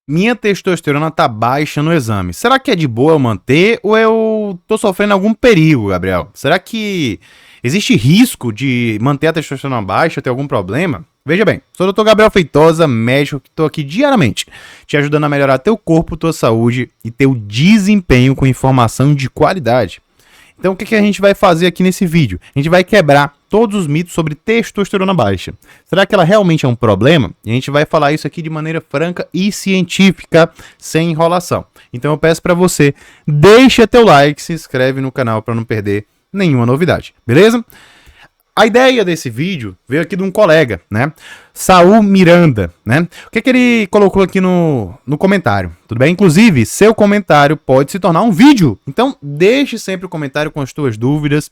Minha testosterona tá baixa no exame. Será que é de boa eu manter ou eu tô sofrendo algum perigo, Gabriel? Será que existe risco de manter a testosterona baixa, ter algum problema? Veja bem, sou o Dr. Gabriel Feitosa, médico que estou aqui diariamente, te ajudando a melhorar teu corpo, tua saúde e teu desempenho com informação de qualidade. Então o que a gente vai fazer aqui nesse vídeo? A gente vai quebrar todos os mitos sobre testosterona baixa. Será que ela realmente é um problema? E a gente vai falar isso aqui de maneira franca e científica, sem enrolação. Então eu peço para você, deixa teu like, se inscreve no canal para não perder nenhuma novidade, beleza? A ideia desse vídeo veio aqui de um colega, né? Saul Miranda, né? O que ele colocou aqui no comentário, tudo bem? Inclusive, seu comentário pode se tornar um vídeo. Então, deixe sempre o comentário com as tuas dúvidas.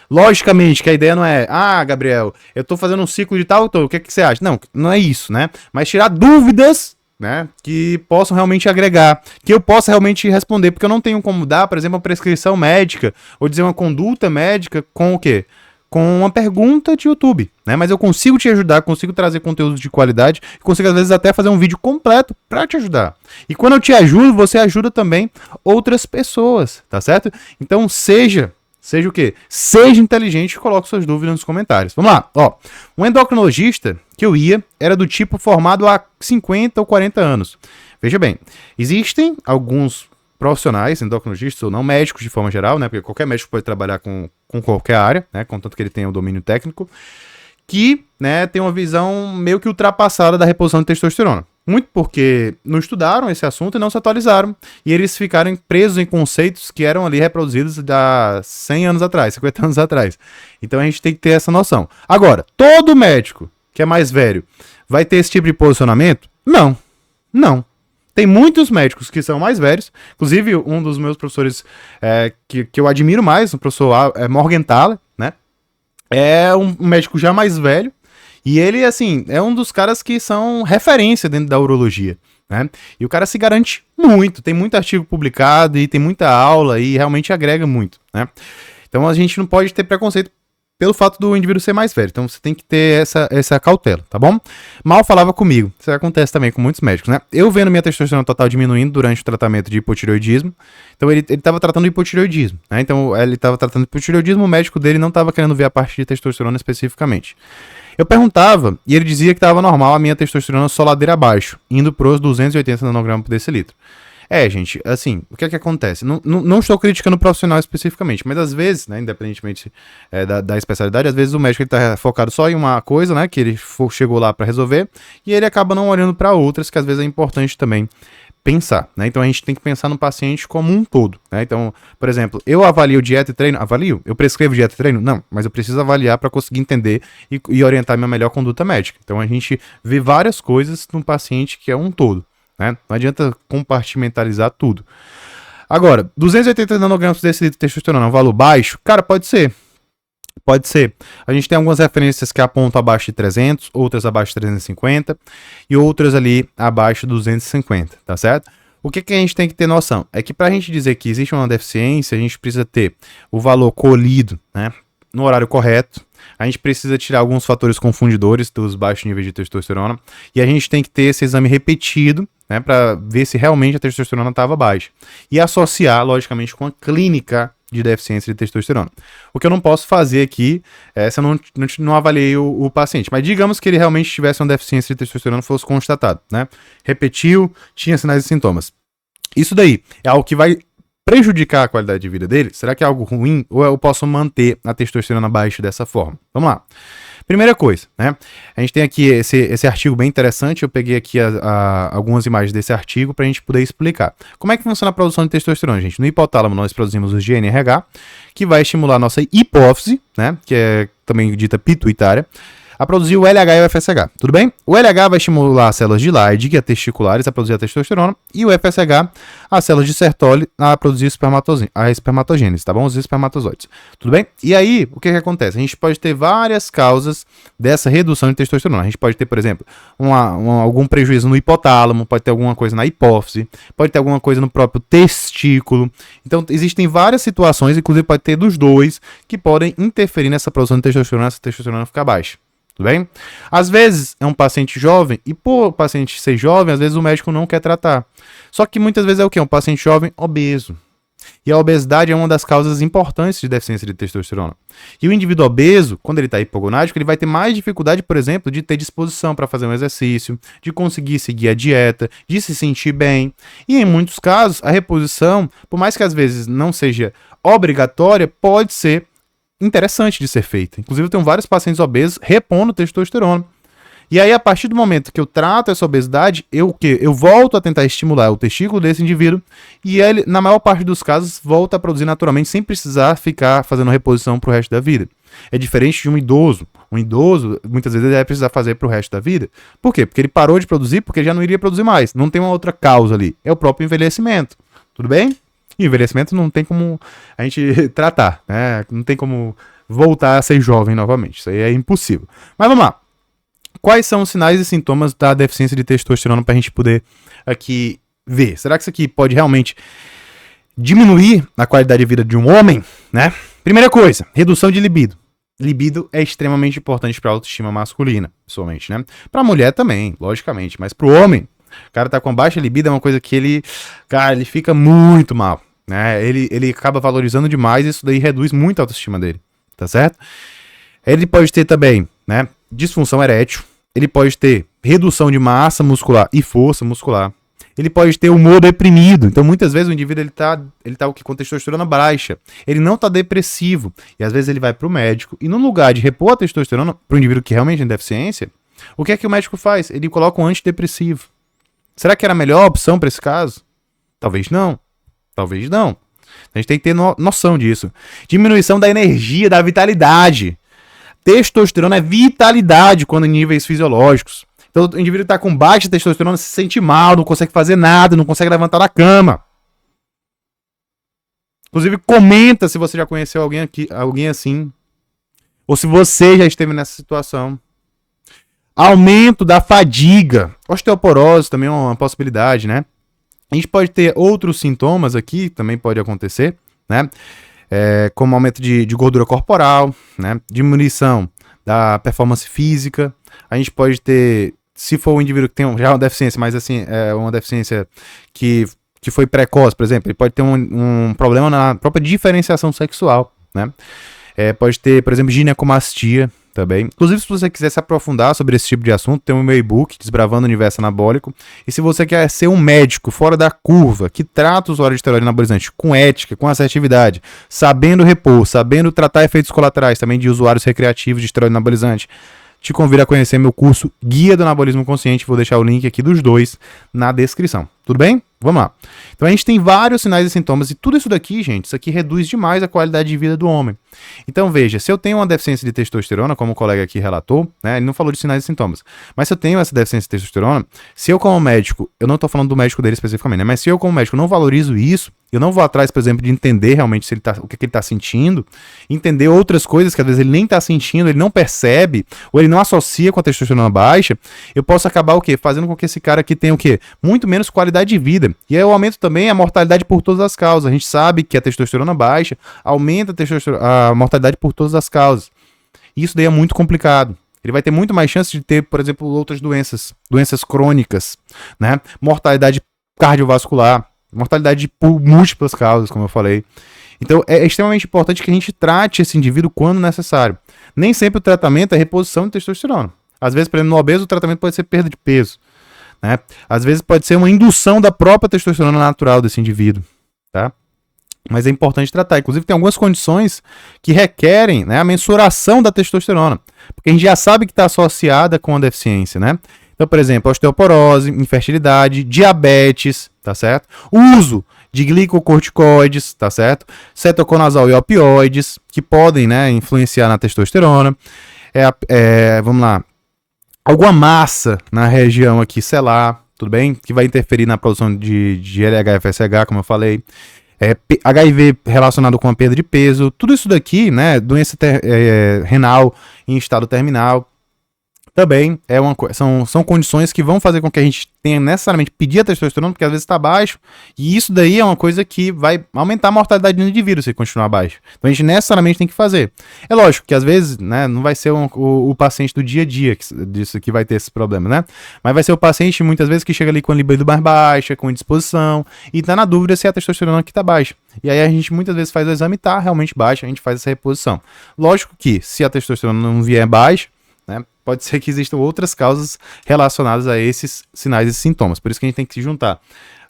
Logicamente que a ideia não é, Gabriel, eu tô fazendo um ciclo de tal, o que você acha? Não, não é isso, né? Mas tirar dúvidas, né, que possam realmente agregar, que eu possa realmente responder, porque eu não tenho como dar, por exemplo, uma prescrição médica, ou dizer uma conduta médica com o quê? Com uma pergunta de YouTube, né? Mas eu consigo te ajudar, consigo trazer conteúdo de qualidade, consigo às vezes até fazer um vídeo completo para te ajudar. E quando eu te ajudo, você ajuda também outras pessoas, tá certo? Então seja o quê? Seja inteligente e coloque suas dúvidas nos comentários. Vamos lá, ó. Um endocrinologista que eu ia era do tipo formado há 50 ou 40 anos. Veja bem, existem alguns profissionais, endocrinologistas ou não, médicos de forma geral, né? Porque qualquer médico pode trabalhar com qualquer área, né? Contanto que ele tenha o domínio técnico, que, né, tem uma visão meio que ultrapassada da reposição de testosterona. Muito porque não estudaram esse assunto e não se atualizaram. E eles ficaram presos em conceitos que eram ali reproduzidos há 100 anos atrás, 50 anos atrás. Então a gente tem que ter essa noção. Agora, todo médico que é mais velho vai ter esse tipo de posicionamento? Não. Não. Tem muitos médicos que são mais velhos, inclusive um dos meus professores que eu admiro mais, o professor Morgenthaler, né? É um médico já mais velho e ele, assim, é um dos caras que são referência dentro da urologia, né? E o cara se garante muito, tem muito artigo publicado e tem muita aula e realmente agrega muito, né? Então a gente não pode ter preconceito pelo fato do indivíduo ser mais velho. Então você tem que ter essa cautela, tá bom? Mal falava comigo. Isso acontece também com muitos médicos, né? Eu vendo minha testosterona total diminuindo durante o tratamento de hipotireoidismo. Então ele estava tratando hipotireoidismo, né? Então ele estava tratando hipotireoidismo, o médico dele não estava querendo ver a parte de testosterona especificamente. Eu perguntava e ele dizia que estava normal a minha testosterona só ladeira abaixo, indo para os 280 nanogramas por decilitro. Gente, assim, o que é que acontece? Não estou criticando o profissional especificamente, mas às vezes, né, independentemente da especialidade, às vezes o médico está focado só em uma coisa, né, que ele chegou lá para resolver, e ele acaba não olhando para outras, que às vezes é importante também pensar, né? Então a gente tem que pensar no paciente como um todo, né? Então, por exemplo, eu avalio dieta e treino? Avalio. Eu prescrevo dieta e treino? Não, mas eu preciso avaliar para conseguir entender e orientar minha melhor conduta médica. Então a gente vê várias coisas num paciente que é um todo. Né? Não adianta compartimentalizar tudo. Agora, 280 nanogramas por decilitro de testosterona é um valor baixo? Cara, pode ser. Pode ser. A gente tem algumas referências que apontam abaixo de 300, outras abaixo de 350 e outras ali abaixo de 250, tá certo? O que a gente tem que ter noção? É que para a gente dizer que existe uma deficiência, a gente precisa ter o valor colhido, né, no horário correto. A gente precisa tirar alguns fatores confundidores dos baixos níveis de testosterona e a gente tem que ter esse exame repetido, né, para ver se realmente a testosterona estava baixa e associar, logicamente, com a clínica de deficiência de testosterona. O que eu não posso fazer aqui é se eu não avaliei o paciente, mas digamos que ele realmente tivesse uma deficiência de testosterona, fosse constatado, né? Repetiu, tinha sinais e sintomas. Isso daí é algo que vai prejudicar a qualidade de vida dele? Será que é algo ruim ou eu posso manter a testosterona baixa dessa forma? Vamos lá. Primeira coisa, né? A gente tem aqui esse artigo bem interessante. Eu peguei aqui algumas imagens desse artigo para a gente poder explicar. Como é que funciona a produção de testosterona, gente? No hipotálamo nós produzimos o GNRH, que vai estimular a nossa hipófise, né? Que é também dita pituitária, a produzir o LH e o FSH, tudo bem? O LH vai estimular as células de Leydig, testiculares, a produzir a testosterona, e o FSH, as células de Sertoli, a produzir a espermatogênese, tá bom? Os espermatozoides, tudo bem? E aí, o que acontece? A gente pode ter várias causas dessa redução de testosterona. A gente pode ter, por exemplo, algum prejuízo no hipotálamo, pode ter alguma coisa na hipófise, pode ter alguma coisa no próprio testículo. Então, existem várias situações, inclusive pode ter dos dois, que podem interferir nessa produção de testosterona, essa testosterona ficar baixa. Tudo bem? Às vezes é um paciente jovem e por o paciente ser jovem, às vezes o médico não quer tratar. Só que muitas vezes é o quê? Um paciente jovem obeso. E a obesidade é uma das causas importantes de deficiência de testosterona. E o indivíduo obeso, quando ele está hipogonádico, ele vai ter mais dificuldade, por exemplo, de ter disposição para fazer um exercício, de conseguir seguir a dieta, de se sentir bem. E em muitos casos, a reposição, por mais que às vezes não seja obrigatória, pode ser interessante de ser feita. Inclusive, eu tenho vários pacientes obesos repondo testosterona. E aí, a partir do momento que eu trato essa obesidade, eu volto a tentar estimular o testículo desse indivíduo e ele, na maior parte dos casos, volta a produzir naturalmente sem precisar ficar fazendo reposição pro resto da vida. É diferente de um idoso. Um idoso, muitas vezes, ele vai precisar fazer pro resto da vida. Por quê? Porque ele parou de produzir, porque ele já não iria produzir mais. Não tem uma outra causa ali. É o próprio envelhecimento. Tudo bem? E envelhecimento não tem como a gente tratar, né? Não tem como voltar a ser jovem novamente. Isso aí é impossível. Mas vamos lá. Quais são os sinais e sintomas da deficiência de testosterona para a gente poder aqui ver? Será que isso aqui pode realmente diminuir a qualidade de vida de um homem, né? Primeira coisa, redução de libido. Libido é extremamente importante para a autoestima masculina, somente, né? Para a mulher também, logicamente, mas para o homem, o cara tá com baixa libido é uma coisa que ele fica muito mal, né? Ele acaba valorizando demais e isso daí reduz muito a autoestima dele, tá certo? Ele pode ter também, né, disfunção erétil, ele pode ter redução de massa muscular e força muscular, ele pode ter humor deprimido, então muitas vezes o indivíduo ele tá o que com testosterona baixa, ele não tá depressivo, e às vezes ele vai pro médico, e no lugar de repor a testosterona pro indivíduo que realmente tem deficiência, o que é que o médico faz? Ele coloca um antidepressivo. Será que era a melhor opção para esse caso? Talvez não, talvez não. A gente tem que ter noção disso. Diminuição da energia, da vitalidade. Testosterona é vitalidade quando em níveis fisiológicos. Então o indivíduo está com baixa testosterona, se sente mal, não consegue fazer nada, não consegue levantar da cama. Inclusive, comenta se você já conheceu alguém assim. Ou se você já esteve nessa situação. Aumento da fadiga. Osteoporose também é uma possibilidade, né? A gente pode ter outros sintomas aqui, também pode acontecer, né? Como aumento de gordura corporal, né? Diminuição da performance física. A gente pode ter, se for um indivíduo que tem já uma deficiência, mas assim, é uma deficiência que foi precoce, por exemplo, ele pode ter um problema na própria diferenciação sexual, né? Pode ter, por exemplo, ginecomastia também. Inclusive, se você quiser se aprofundar sobre esse tipo de assunto, tem um meu e-book, Desbravando o Universo Anabólico. E se você quer ser um médico fora da curva, que trata o usuário de esteroide anabolizante com ética, com assertividade, sabendo repor, sabendo tratar efeitos colaterais também de usuários recreativos de esteroide anabolizante, te convido a conhecer meu curso Guia do Anabolismo Consciente. Vou deixar o link aqui dos dois na descrição. Tudo bem? Vamos lá. Então a gente tem vários sinais e sintomas e tudo isso daqui, gente, isso aqui reduz demais a qualidade de vida do homem. Então veja, se eu tenho uma deficiência de testosterona, como o colega aqui relatou, né, ele não falou de sinais e sintomas, mas se eu tenho essa deficiência de testosterona, se eu como médico, eu não tô falando do médico dele especificamente, né, mas se eu como médico não valorizo isso, eu não vou atrás, por exemplo, de entender realmente se ele o que ele tá sentindo, entender outras coisas que às vezes ele nem tá sentindo, ele não percebe, ou ele não associa com a testosterona baixa, eu posso acabar o quê? Fazendo com que esse cara aqui tenha o quê? Muito menos qualidade de vida. E aí eu aumento também a mortalidade por todas as causas. A gente sabe que a testosterona baixa aumenta a mortalidade por todas as causas. E isso daí é muito complicado. Ele vai ter muito mais chance de ter, por exemplo, outras doenças crônicas, né? Mortalidade cardiovascular, mortalidade por múltiplas causas, como eu falei. Então é extremamente importante que a gente trate esse indivíduo quando necessário. Nem sempre o tratamento é reposição de testosterona. Às vezes, por exemplo, no obeso, o tratamento pode ser perda de peso, né? Às vezes pode ser uma indução da própria testosterona natural desse indivíduo, tá? Mas é importante tratar. Inclusive, tem algumas condições que requerem, né, a mensuração da testosterona, porque a gente já sabe que está associada com a deficiência, né? Então, por exemplo, osteoporose, infertilidade, diabetes, tá certo? Uso de glicocorticoides, tá certo? Cetoconazol e opioides, que podem, né, influenciar na testosterona. Vamos lá. Alguma massa na região aqui celular, tudo bem? Que vai interferir na produção de LH-FSH, como eu falei. HIV relacionado com a perda de peso. Tudo isso daqui, né? Doença renal em estado terminal. também é são condições que vão fazer com que a gente tenha necessariamente pedir a testosterona, porque às vezes está baixo, e isso daí é uma coisa que vai aumentar a mortalidade do indivíduo se continuar baixo. Então a gente necessariamente tem que fazer. É lógico que às vezes, né, não vai ser o paciente do dia a dia disso que vai ter esse problema, né? Mas vai ser o paciente muitas vezes que chega ali com a libido mais baixa, com indisposição, e tá na dúvida se é a testosterona que tá baixa. E aí a gente muitas vezes faz o exame e tá realmente baixa, a gente faz essa reposição. Lógico que se a testosterona não vier baixa, né, pode ser que existam outras causas relacionadas a esses sinais e sintomas. Por isso que a gente tem que juntar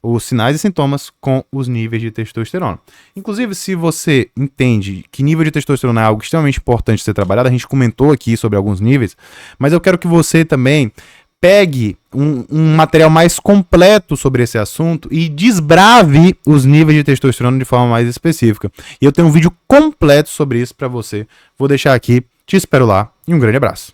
os sinais e sintomas com os níveis de testosterona. Inclusive, se você entende que nível de testosterona é algo extremamente importante ser trabalhado, a gente comentou aqui sobre alguns níveis, mas eu quero que você também pegue um material mais completo sobre esse assunto e desbrave os níveis de testosterona de forma mais específica. E eu tenho um vídeo completo sobre isso para você. Vou deixar aqui, te espero lá e um grande abraço.